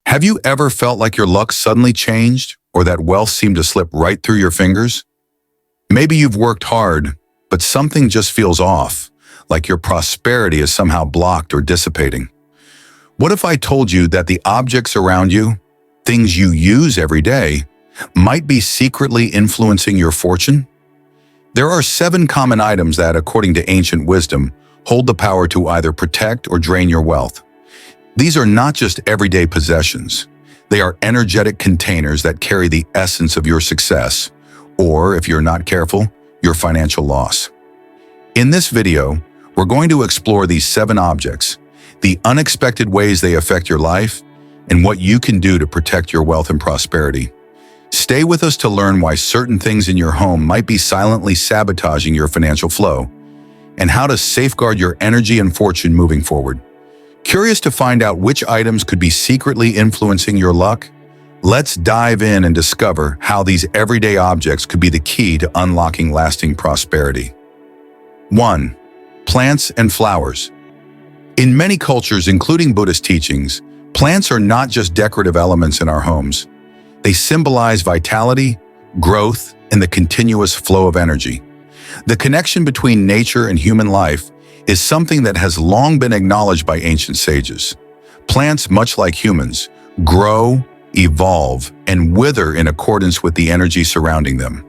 Have you ever felt like your luck suddenly changed or that wealth seemed to slip right through your fingers? Maybe you've worked hard, but something just feels off, like your prosperity is somehow blocked or dissipating. What if I told you that the objects around you, things you use every day, might be secretly influencing your fortune? There are 7 common items that, according to ancient wisdom, hold the power to either protect or drain your wealth. These are not just everyday possessions. They are energetic containers that carry the essence of your success, or, if you're not careful, your financial loss. In this video, we're going to explore these 7 objects, the unexpected ways they affect your life, and what you can do to protect your wealth and prosperity. Stay with us to learn why certain things in your home might be silently sabotaging your financial flow, and how to safeguard your energy and fortune moving forward. Curious to find out which items could be secretly influencing your luck? Let's dive in and discover how these everyday objects could be the key to unlocking lasting prosperity. 1. Plants and flowers. In many cultures, including Buddhist teachings, plants are not just decorative elements in our homes. They symbolize vitality, growth, and the continuous flow of energy. The connection between nature and human life is something that has long been acknowledged by ancient sages. Plants, much like humans, grow, evolve, and wither in accordance with the energy surrounding them.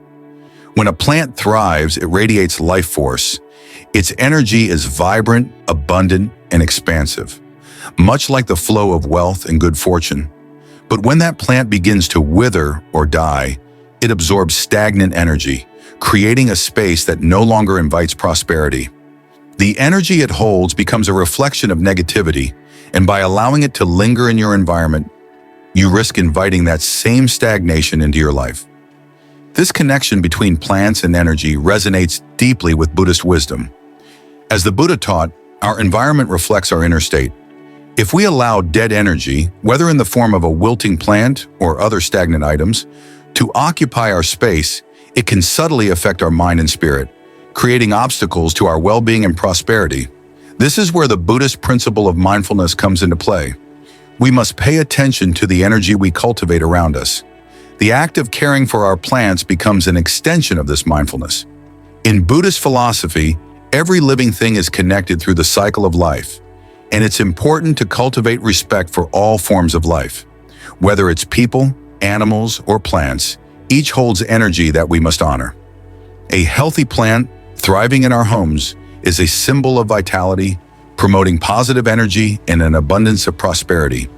When a plant thrives, it radiates life force. Its energy is vibrant, abundant, and expansive, much like the flow of wealth and good fortune. But when that plant begins to wither or die, it absorbs stagnant energy, creating a space that no longer invites prosperity. The energy it holds becomes a reflection of negativity, and by allowing it to linger in your environment, you risk inviting that same stagnation into your life. This connection between plants and energy resonates deeply with Buddhist wisdom. As the Buddha taught, our environment reflects our inner state. If we allow dead energy, whether in the form of a wilting plant or other stagnant items, to occupy our space, it can subtly affect our mind and spirit, creating obstacles to our well-being and prosperity. This is where the Buddhist principle of mindfulness comes into play. We must pay attention to the energy we cultivate around us. The act of caring for our plants becomes an extension of this mindfulness. In Buddhist philosophy, every living thing is connected through the cycle of life, and it's important to cultivate respect for all forms of life. Whether it's people, animals, or plants, each holds energy that we must honor. A healthy plant, thriving in our homes, is a symbol of vitality, promoting positive energy and an abundance of prosperity.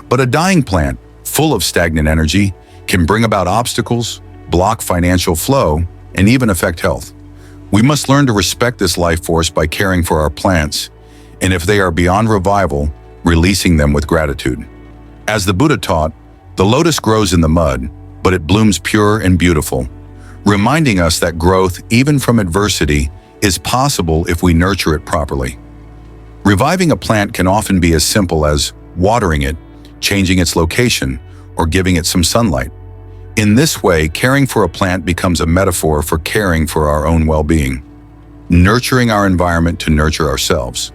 But a dying plant, full of stagnant energy, can bring about obstacles, block financial flow, and even affect health. We must learn to respect this life force by caring for our plants, and if they are beyond revival, releasing them with gratitude. As the Buddha taught, the lotus grows in the mud, but it blooms pure and beautiful, reminding us that growth, even from adversity, is possible if we nurture it properly. Reviving a plant can often be as simple as watering it, changing its location, or giving it some sunlight. In this way, caring for a plant becomes a metaphor for caring for our own well-being, nurturing our environment to nurture ourselves.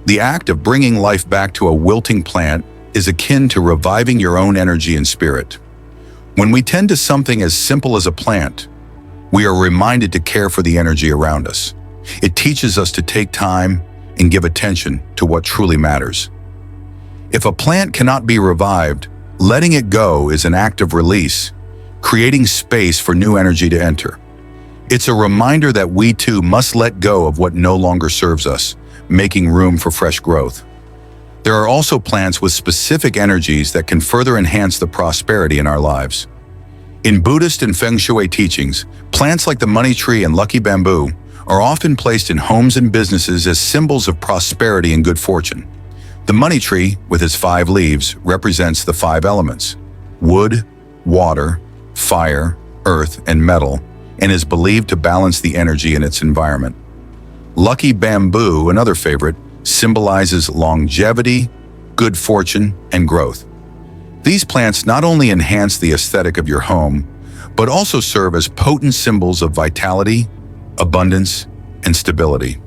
The act of bringing life back to a wilting plant is akin to reviving your own energy and spirit. When we tend to something as simple as a plant, we are reminded to care for the energy around us. It teaches us to take time and give attention to what truly matters. If a plant cannot be revived, letting it go is an act of release, creating space for new energy to enter. It's a reminder that we too must let go of what no longer serves us, making room for fresh growth. There are also plants with specific energies that can further enhance the prosperity in our lives. In Buddhist and Feng Shui teachings, plants like the money tree and lucky bamboo are often placed in homes and businesses as symbols of prosperity and good fortune. The money tree, with its 5 leaves, represents the 5 elements: wood, water, fire, earth, and metal, and is believed to balance the energy in its environment. Lucky bamboo, another favorite, symbolizes longevity, good fortune, and growth. These plants not only enhance the aesthetic of your home, but also serve as potent symbols of vitality, abundance, and stability.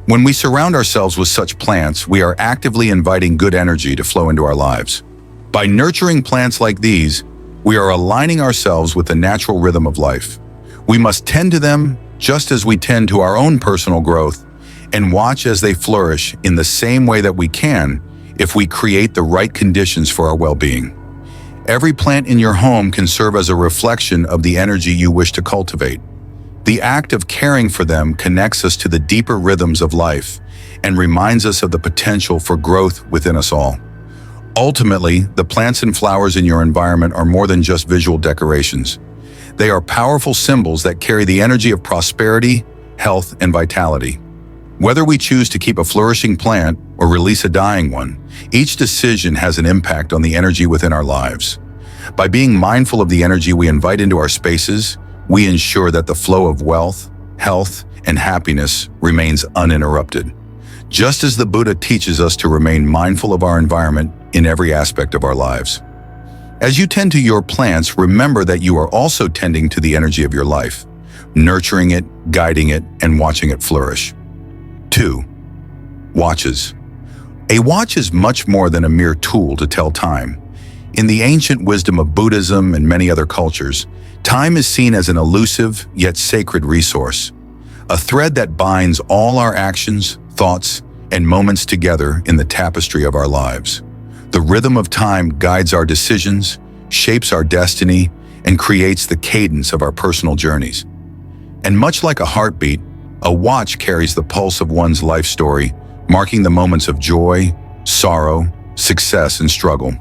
When we surround ourselves with such plants, we are actively inviting good energy to flow into our lives. By nurturing plants like these, we are aligning ourselves with the natural rhythm of life. We must tend to them just as we tend to our own personal growth and watch as they flourish in the same way that we can if we create the right conditions for our well-being. Every plant in your home can serve as a reflection of the energy you wish to cultivate. The act of caring for them connects us to the deeper rhythms of life and reminds us of the potential for growth within us all. Ultimately, the plants and flowers in your environment are more than just visual decorations. They are powerful symbols that carry the energy of prosperity, health, and vitality. Whether we choose to keep a flourishing plant or release a dying one, each decision has an impact on the energy within our lives. By being mindful of the energy we invite into our spaces, we ensure that the flow of wealth, health, and happiness remains uninterrupted. Just as the Buddha teaches us to remain mindful of our environment in every aspect of our lives. As you tend to your plants, remember that you are also tending to the energy of your life, nurturing it, guiding it, and watching it flourish. 2. Watches. A watch is much more than a mere tool to tell time. In the ancient wisdom of Buddhism and many other cultures, time is seen as an elusive yet sacred resource, a thread that binds all our actions, thoughts, and moments together in the tapestry of our lives. The rhythm of time guides our decisions, shapes our destiny, and creates the cadence of our personal journeys. And much like a heartbeat, a watch carries the pulse of one's life story, marking the moments of joy, sorrow, success, and struggle.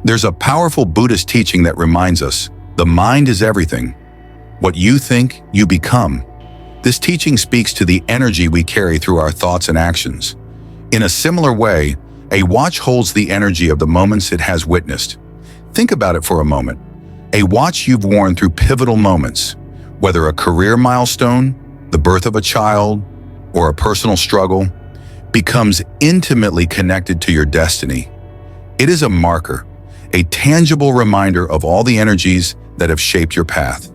There's a powerful Buddhist teaching that reminds us, the mind is everything. What you think, you become. This teaching speaks to the energy we carry through our thoughts and actions. In a similar way, a watch holds the energy of the moments it has witnessed. Think about it for a moment. A watch you've worn through pivotal moments, whether a career milestone, the birth of a child, or a personal struggle, becomes intimately connected to your destiny. It is a marker, a tangible reminder of all the energies that have shaped your path.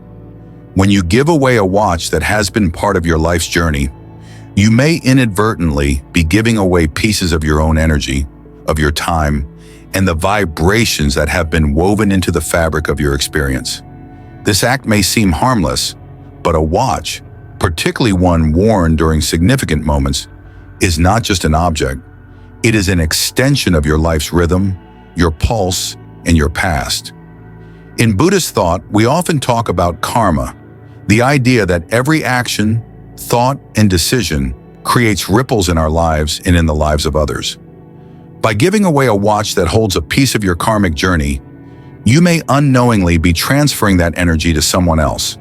When you give away a watch that has been part of your life's journey, you may inadvertently be giving away pieces of your own energy, of your time, and the vibrations that have been woven into the fabric of your experience. This act may seem harmless, but a watch, particularly one worn during significant moments, is not just an object. It is an extension of your life's rhythm, your pulse, and your past. In Buddhist thought, we often talk about karma, the idea that every action, thought, and decision creates ripples in our lives and in the lives of others. By giving away a watch that holds a piece of your karmic journey, you may unknowingly be transferring that energy to someone else.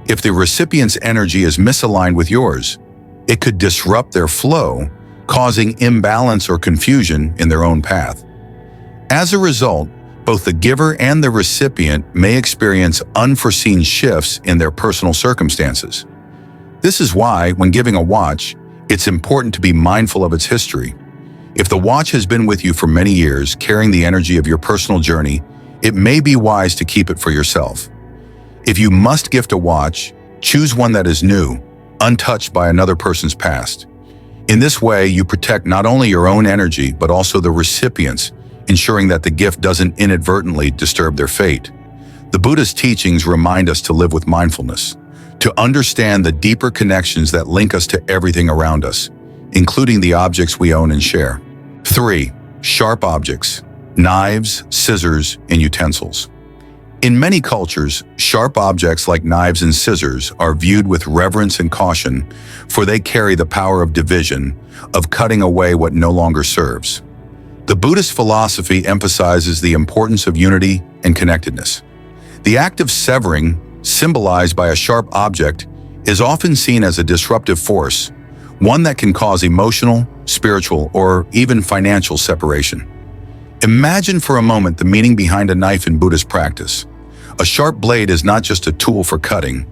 If the recipient's energy is misaligned with yours, it could disrupt their flow, causing imbalance or confusion in their own path. As a result, both the giver and the recipient may experience unforeseen shifts in their personal circumstances. This is why, when giving a watch, it's important to be mindful of its history. If the watch has been with you for many years, carrying the energy of your personal journey, it may be wise to keep it for yourself. If you must gift a watch, choose one that is new, untouched by another person's past. In this way, you protect not only your own energy, but also the recipient's, ensuring that the gift doesn't inadvertently disturb their fate. The Buddha's teachings remind us to live with mindfulness, to understand the deeper connections that link us to everything around us, including the objects we own and share. 3. Sharp objects, knives, scissors, and utensils. In many cultures, sharp objects like knives and scissors are viewed with reverence and caution, for they carry the power of division, of cutting away what no longer serves. The Buddhist philosophy emphasizes the importance of unity and connectedness. The act of severing, symbolized by a sharp object, is often seen as a disruptive force, one that can cause emotional, spiritual, or even financial separation. Imagine for a moment the meaning behind a knife in Buddhist practice. A sharp blade is not just a tool for cutting,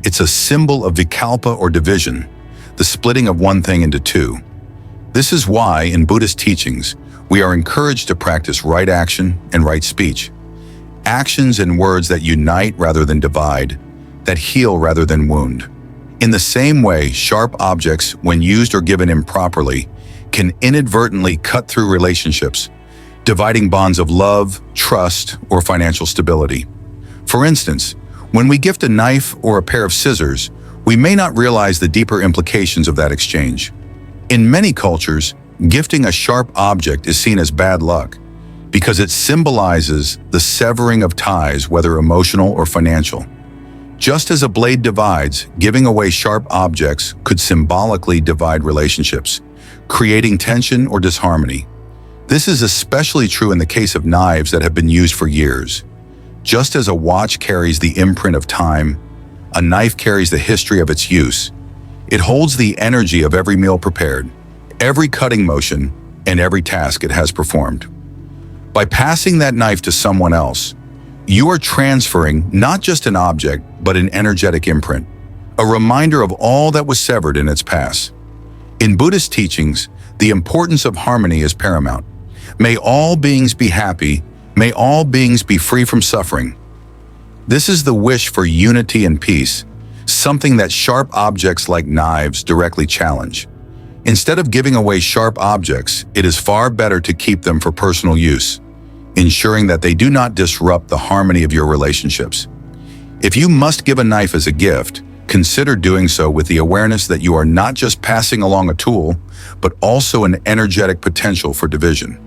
it's a symbol of vikalpa or division, the splitting of one thing into two. This is why, in Buddhist teachings, we are encouraged to practice right action and right speech. Actions and words that unite rather than divide, that heal rather than wound. In the same way, sharp objects, when used or given improperly, can inadvertently cut through relationships, dividing bonds of love, trust, or financial stability. For instance, when we gift a knife or a pair of scissors, we may not realize the deeper implications of that exchange. In many cultures, gifting a sharp object is seen as bad luck because it symbolizes the severing of ties, whether emotional or financial. Just as a blade divides, giving away sharp objects could symbolically divide relationships, creating tension or disharmony. This is especially true in the case of knives that have been used for years. Just as a watch carries the imprint of time, a knife carries the history of its use. It holds the energy of every meal prepared, every cutting motion, and every task it has performed. By passing that knife to someone else, you are transferring not just an object, but an energetic imprint, a reminder of all that was severed in its past. In Buddhist teachings, the importance of harmony is paramount. May all beings be happy, may all beings be free from suffering. This is the wish for unity and peace, something that sharp objects like knives directly challenge. Instead of giving away sharp objects, it is far better to keep them for personal use, ensuring that they do not disrupt the harmony of your relationships. If you must give a knife as a gift, consider doing so with the awareness that you are not just passing along a tool, but also an energetic potential for division.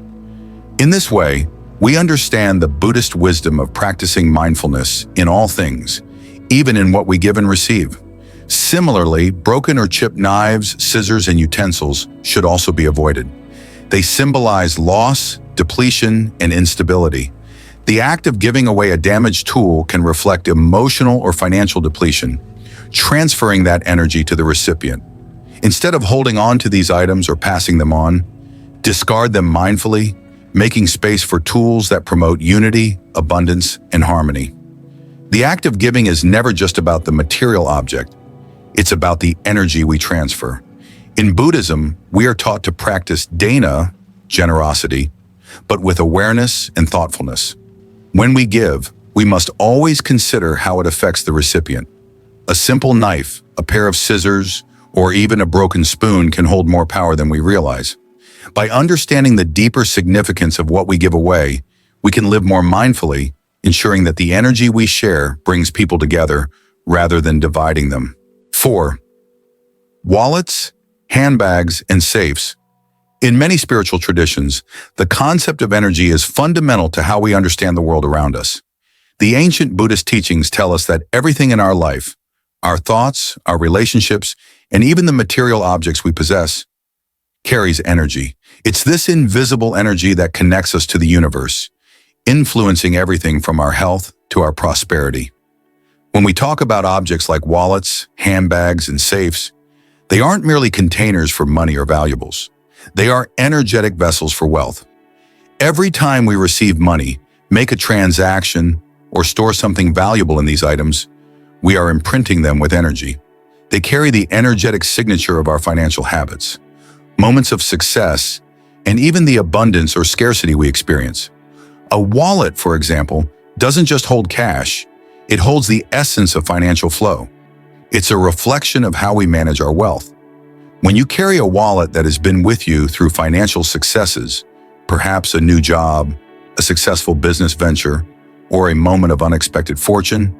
In this way, we understand the Buddhist wisdom of practicing mindfulness in all things, even in what we give and receive. Similarly, broken or chipped knives, scissors, and utensils should also be avoided. They symbolize loss, depletion, and instability. The act of giving away a damaged tool can reflect emotional or financial depletion, transferring that energy to the recipient. Instead of holding on to these items or passing them on, discard them mindfully, making space for tools that promote unity, abundance, and harmony. The act of giving is never just about the material object. It's about the energy we transfer. In Buddhism, we are taught to practice dana, generosity, but with awareness and thoughtfulness. When we give, we must always consider how it affects the recipient. A simple knife, a pair of scissors, or even a broken spoon can hold more power than we realize. By understanding the deeper significance of what we give away, we can live more mindfully, ensuring that the energy we share brings people together rather than dividing them. 4. Wallets, handbags, and safes. In many spiritual traditions, the concept of energy is fundamental to how we understand the world around us. The ancient Buddhist teachings tell us that everything in our life, our thoughts, our relationships, and even the material objects we possess, carries energy. It's this invisible energy that connects us to the universe, influencing everything from our health to our prosperity. When we talk about objects like wallets, handbags, and safes, they aren't merely containers for money or valuables. They are energetic vessels for wealth. Every time we receive money, make a transaction, or store something valuable in these items, we are imprinting them with energy. They carry the energetic signature of our financial habits, moments of success, and even the abundance or scarcity we experience. A wallet, for example, doesn't just hold cash, it holds the essence of financial flow. It's a reflection of how we manage our wealth. When you carry a wallet that has been with you through financial successes, perhaps a new job, a successful business venture, or a moment of unexpected fortune,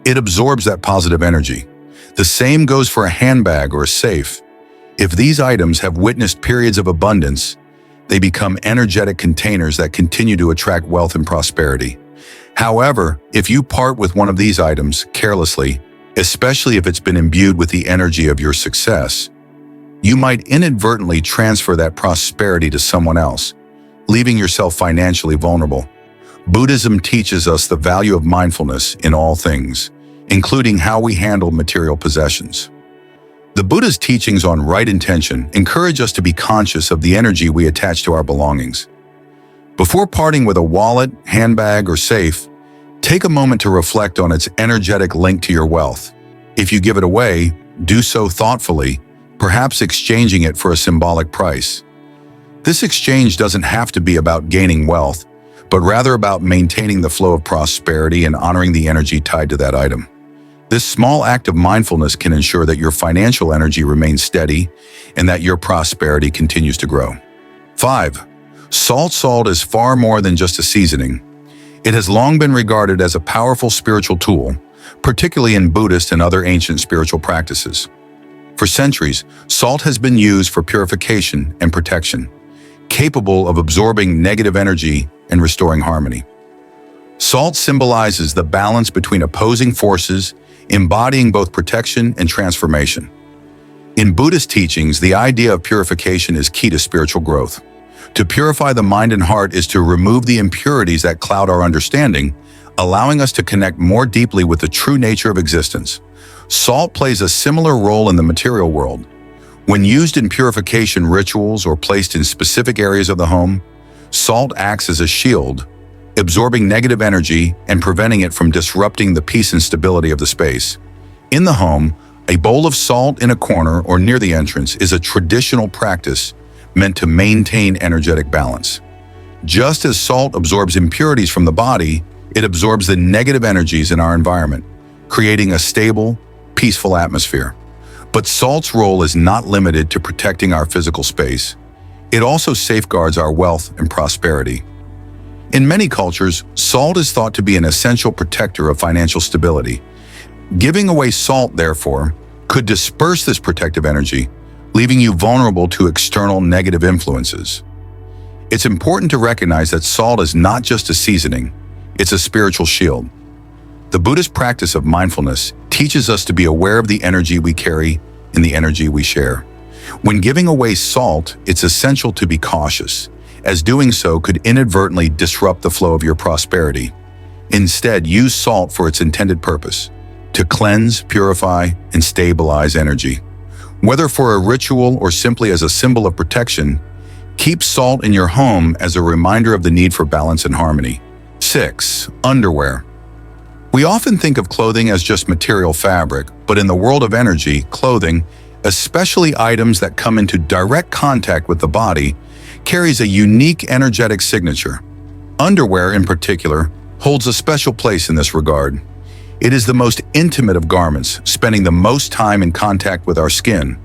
it absorbs that positive energy. The same goes for a handbag or a safe. If these items have witnessed periods of abundance, they become energetic containers that continue to attract wealth and prosperity. However, if you part with one of these items carelessly, especially if it's been imbued with the energy of your success, you might inadvertently transfer that prosperity to someone else, leaving yourself financially vulnerable. Buddhism teaches us the value of mindfulness in all things, including how we handle material possessions. The Buddha's teachings on right intention encourage us to be conscious of the energy we attach to our belongings. Before parting with a wallet, handbag, or safe, take a moment to reflect on its energetic link to your wealth. If you give it away, do so thoughtfully, perhaps exchanging it for a symbolic price. This exchange doesn't have to be about gaining wealth, but rather about maintaining the flow of prosperity and honoring the energy tied to that item. This small act of mindfulness can ensure that your financial energy remains steady and that your prosperity continues to grow. 5. Salt is far more than just a seasoning. It has long been regarded as a powerful spiritual tool, particularly in Buddhist and other ancient spiritual practices. For centuries, salt has been used for purification and protection, capable of absorbing negative energy and restoring harmony. Salt symbolizes the balance between opposing forces, embodying both protection and transformation. In Buddhist teachings, the idea of purification is key to spiritual growth. To purify the mind and heart is to remove the impurities that cloud our understanding, allowing us to connect more deeply with the true nature of existence. Salt plays a similar role in the material world. When used in purification rituals or placed in specific areas of the home, salt acts as a shield, absorbing negative energy and preventing it from disrupting the peace and stability of the space. In the home, a bowl of salt in a corner or near the entrance is a traditional practice meant to maintain energetic balance. Just as salt absorbs impurities from the body, it absorbs the negative energies in our environment, creating a stable, peaceful atmosphere. But salt's role is not limited to protecting our physical space. It also safeguards our wealth and prosperity. In many cultures, salt is thought to be an essential protector of financial stability. Giving away salt, therefore, could disperse this protective energy, leaving you vulnerable to external negative influences. It's important to recognize that salt is not just a seasoning, it's a spiritual shield. The Buddhist practice of mindfulness teaches us to be aware of the energy we carry and the energy we share. When giving away salt, it's essential to be cautious, as doing so could inadvertently disrupt the flow of your prosperity. Instead, use salt for its intended purpose, to cleanse, purify, and stabilize energy. Whether for a ritual or simply as a symbol of protection, keep salt in your home as a reminder of the need for balance and harmony. 6. Underwear. We often think of clothing as just material fabric, but in the world of energy, clothing, especially items that come into direct contact with the body, carries a unique energetic signature. Underwear, in particular, holds a special place in this regard. It is the most intimate of garments, spending the most time in contact with our skin.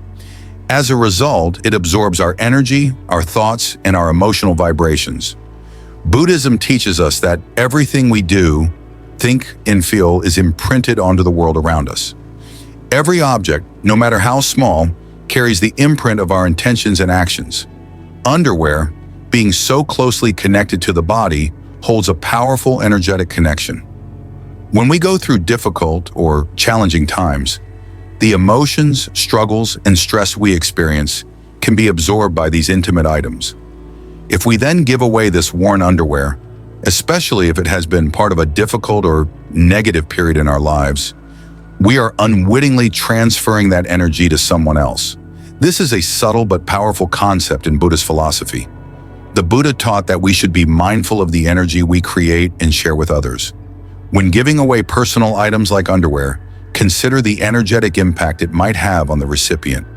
As a result, it absorbs our energy, our thoughts, and our emotional vibrations. Buddhism teaches us that everything we do, think, and feel is imprinted onto the world around us. Every object, no matter how small, carries the imprint of our intentions and actions. Underwear, being so closely connected to the body, holds a powerful energetic connection. When we go through difficult or challenging times, the emotions, struggles, and stress we experience can be absorbed by these intimate items. If we then give away this worn underwear, especially if it has been part of a difficult or negative period in our lives, we are unwittingly transferring that energy to someone else. This is a subtle but powerful concept in Buddhist philosophy. The Buddha taught that we should be mindful of the energy we create and share with others. When giving away personal items like underwear, consider the energetic impact it might have on the recipient.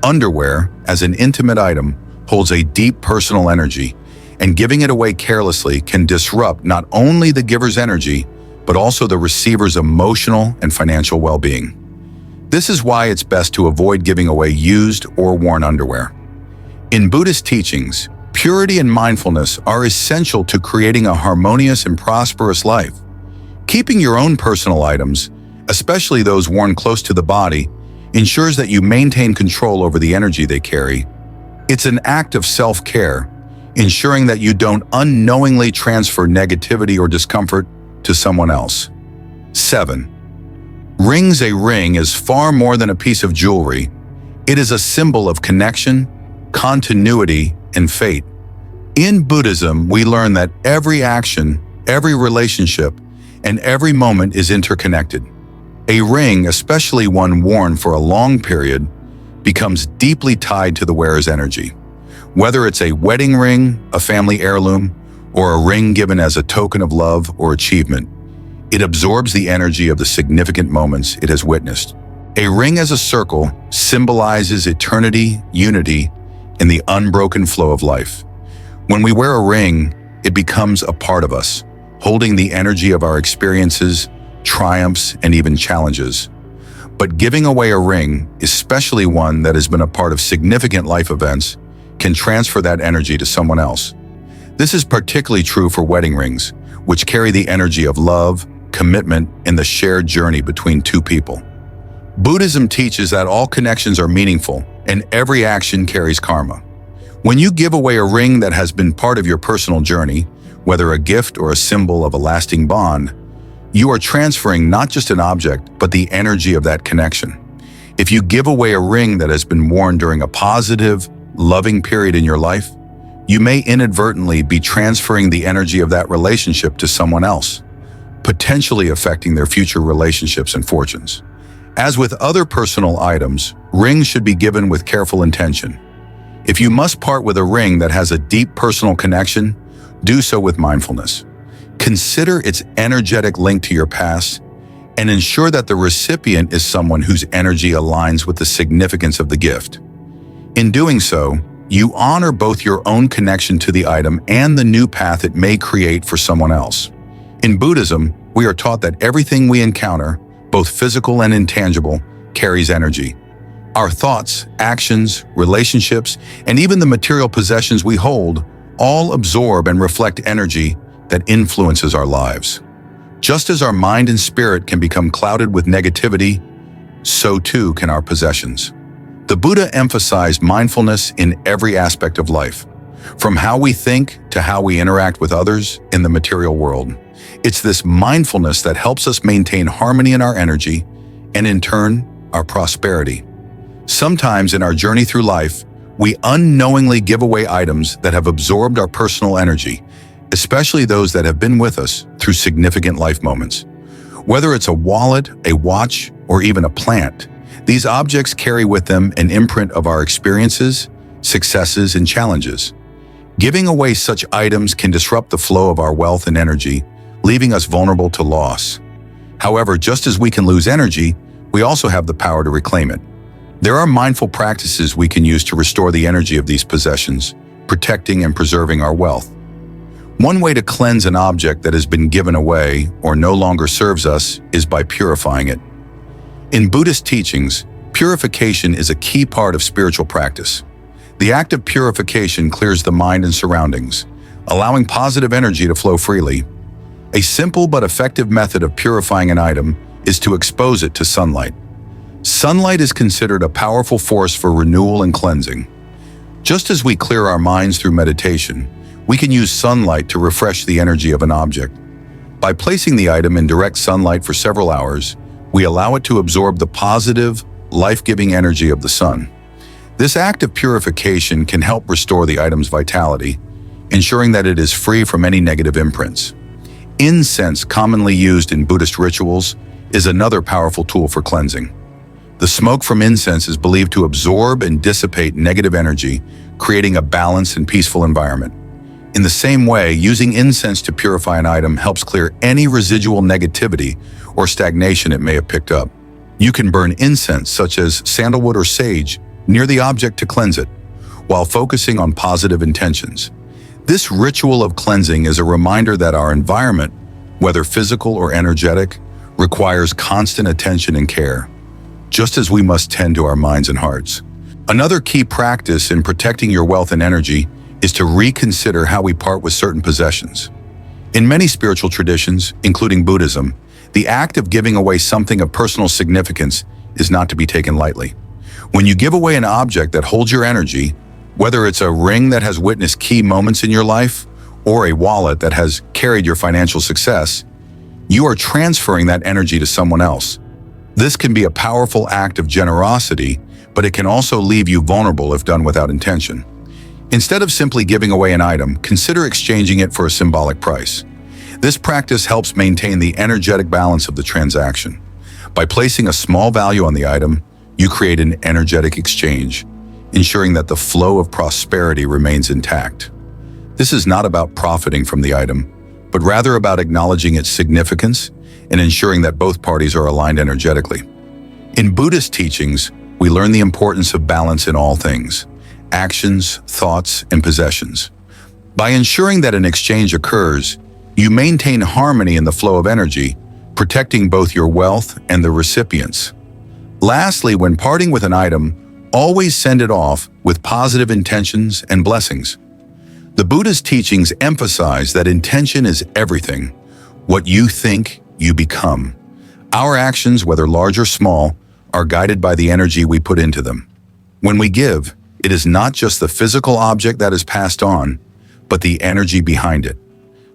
Underwear, as an intimate item, holds a deep personal energy, and giving it away carelessly can disrupt not only the giver's energy, but also the receiver's emotional and financial well-being. This is why it's best to avoid giving away used or worn underwear. In Buddhist teachings, purity and mindfulness are essential to creating a harmonious and prosperous life. Keeping your own personal items, especially those worn close to the body, ensures that you maintain control over the energy they carry. It's an act of self-care, ensuring that you don't unknowingly transfer negativity or discomfort to someone else. 7. Rings. A ring is far more than a piece of jewelry. It is a symbol of connection, continuity, and fate. In Buddhism, we learn that every action, every relationship, and every moment is interconnected. A ring, especially one worn for a long period, becomes deeply tied to the wearer's energy. Whether it's a wedding ring, a family heirloom, or a ring given as a token of love or achievement, it absorbs the energy of the significant moments it has witnessed. A ring as a circle symbolizes eternity, unity, and the unbroken flow of life. When we wear a ring, it becomes a part of us, holding the energy of our experiences, triumphs, and even challenges. But giving away a ring, especially one that has been a part of significant life events, can transfer that energy to someone else. This is particularly true for wedding rings, which carry the energy of love, commitment, and the shared journey between two people. Buddhism teaches that all connections are meaningful and every action carries karma. When you give away a ring that has been part of your personal journey, whether a gift or a symbol of a lasting bond, you are transferring not just an object, but the energy of that connection. If you give away a ring that has been worn during a positive, loving period in your life, you may inadvertently be transferring the energy of that relationship to someone else, potentially affecting their future relationships and fortunes. As with other personal items, rings should be given with careful intention. If you must part with a ring that has a deep personal connection, do so with mindfulness. Consider its energetic link to your past and ensure that the recipient is someone whose energy aligns with the significance of the gift. In doing so, you honor both your own connection to the item and the new path it may create for someone else. In Buddhism, we are taught that everything we encounter, both physical and intangible, carries energy. Our thoughts, actions, relationships, and even the material possessions we hold all absorb and reflect energy that influences our lives. Just as our mind and spirit can become clouded with negativity, so too can our possessions. The Buddha emphasized mindfulness in every aspect of life, from how we think to how we interact with others in the material world. It's this mindfulness that helps us maintain harmony in our energy and, in turn, our prosperity. Sometimes in our journey through life, we unknowingly give away items that have absorbed our personal energy, especially those that have been with us through significant life moments. Whether it's a wallet, a watch, or even a plant, these objects carry with them an imprint of our experiences, successes, and challenges. Giving away such items can disrupt the flow of our wealth and energy, leaving us vulnerable to loss. However, just as we can lose energy, we also have the power to reclaim it. There are mindful practices we can use to restore the energy of these possessions, protecting and preserving our wealth. One way to cleanse an object that has been given away or no longer serves us is by purifying it. In Buddhist teachings, purification is a key part of spiritual practice. The act of purification clears the mind and surroundings, allowing positive energy to flow freely. A simple but effective method of purifying an item is to expose it to sunlight. Sunlight is considered a powerful force for renewal and cleansing. Just as we clear our minds through meditation, we can use sunlight to refresh the energy of an object. By placing the item in direct sunlight for several hours, we allow it to absorb the positive, life-giving energy of the sun. This act of purification can help restore the item's vitality, ensuring that it is free from any negative imprints. Incense, commonly used in Buddhist rituals, is another powerful tool for cleansing. The smoke from incense is believed to absorb and dissipate negative energy, creating a balanced and peaceful environment. In the same way, using incense to purify an item helps clear any residual negativity or stagnation it may have picked up. You can burn incense, such as sandalwood or sage, near the object to cleanse it, while focusing on positive intentions. This ritual of cleansing is a reminder that our environment, whether physical or energetic, requires constant attention and care, just as we must tend to our minds and hearts. Another key practice in protecting your wealth and energy is to reconsider how we part with certain possessions. In many spiritual traditions, including Buddhism, the act of giving away something of personal significance is not to be taken lightly. When you give away an object that holds your energy, whether it's a ring that has witnessed key moments in your life or a wallet that has carried your financial success, you are transferring that energy to someone else. This can be a powerful act of generosity, but it can also leave you vulnerable if done without intention. Instead of simply giving away an item, consider exchanging it for a symbolic price. This practice helps maintain the energetic balance of the transaction. By placing a small value on the item, you create an energetic exchange, ensuring that the flow of prosperity remains intact. This is not about profiting from the item, but rather about acknowledging its significance and ensuring that both parties are aligned energetically. In Buddhist teachings, we learn the importance of balance in all things: actions, thoughts, and possessions. By ensuring that an exchange occurs, you maintain harmony in the flow of energy, protecting both your wealth and the recipients. Lastly, when parting with an item, always send it off with positive intentions and blessings. The Buddhist teachings emphasize that intention is everything. What you think, you become. Our actions, whether large or small, are guided by the energy we put into them. When we give, it is not just the physical object that is passed on, but the energy behind it.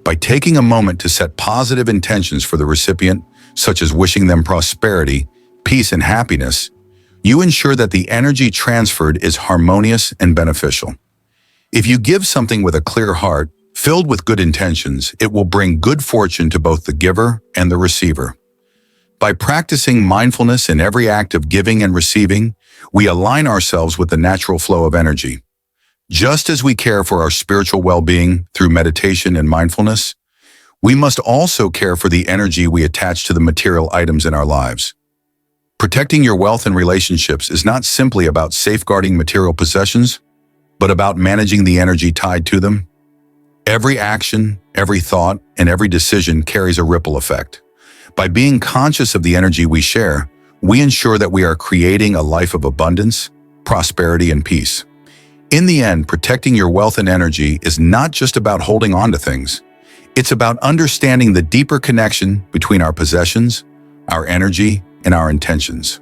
By taking a moment to set positive intentions for the recipient, such as wishing them prosperity, peace, and happiness, you ensure that the energy transferred is harmonious and beneficial. If you give something with a clear heart, filled with good intentions, it will bring good fortune to both the giver and the receiver. By practicing mindfulness in every act of giving and receiving, we align ourselves with the natural flow of energy. Just as we care for our spiritual well-being through meditation and mindfulness, we must also care for the energy we attach to the material items in our lives. Protecting your wealth and relationships is not simply about safeguarding material possessions, but about managing the energy tied to them. Every action, every thought, and every decision carries a ripple effect. By being conscious of the energy we share, we ensure that we are creating a life of abundance, prosperity, and peace. In the end, protecting your wealth and energy is not just about holding on to things. It's about understanding the deeper connection between our possessions, our energy, and our intentions.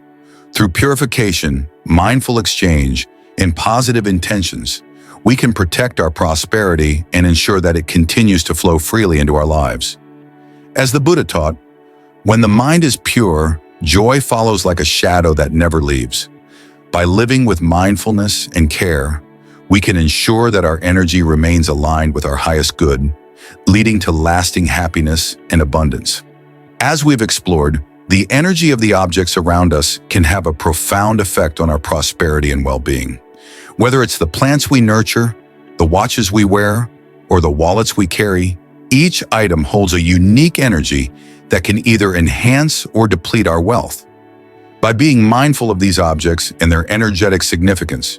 Through purification, mindful exchange, and positive intentions, we can protect our prosperity and ensure that it continues to flow freely into our lives. As the Buddha taught, when the mind is pure, joy follows like a shadow that never leaves. By living with mindfulness and care, we can ensure that our energy remains aligned with our highest good, leading to lasting happiness and abundance. As we've explored, the energy of the objects around us can have a profound effect on our prosperity and well-being. Whether it's the plants we nurture, the watches we wear, or the wallets we carry, each item holds a unique energy that can either enhance or deplete our wealth. By being mindful of these objects and their energetic significance,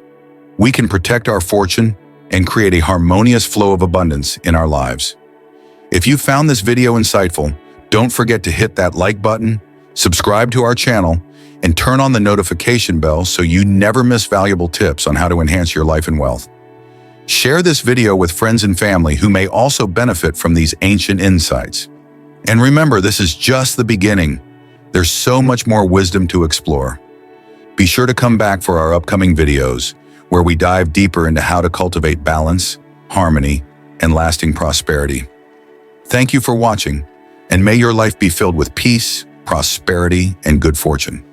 we can protect our fortune and create a harmonious flow of abundance in our lives. If you found this video insightful, don't forget to hit that like button, subscribe to our channel, and turn on the notification bell so you never miss valuable tips on how to enhance your life and wealth. Share this video with friends and family who may also benefit from these ancient insights. And remember, this is just the beginning. There's so much more wisdom to explore. Be sure to come back for our upcoming videos, where we dive deeper into how to cultivate balance, harmony, and lasting prosperity. Thank you for watching, and may your life be filled with peace, prosperity, and good fortune.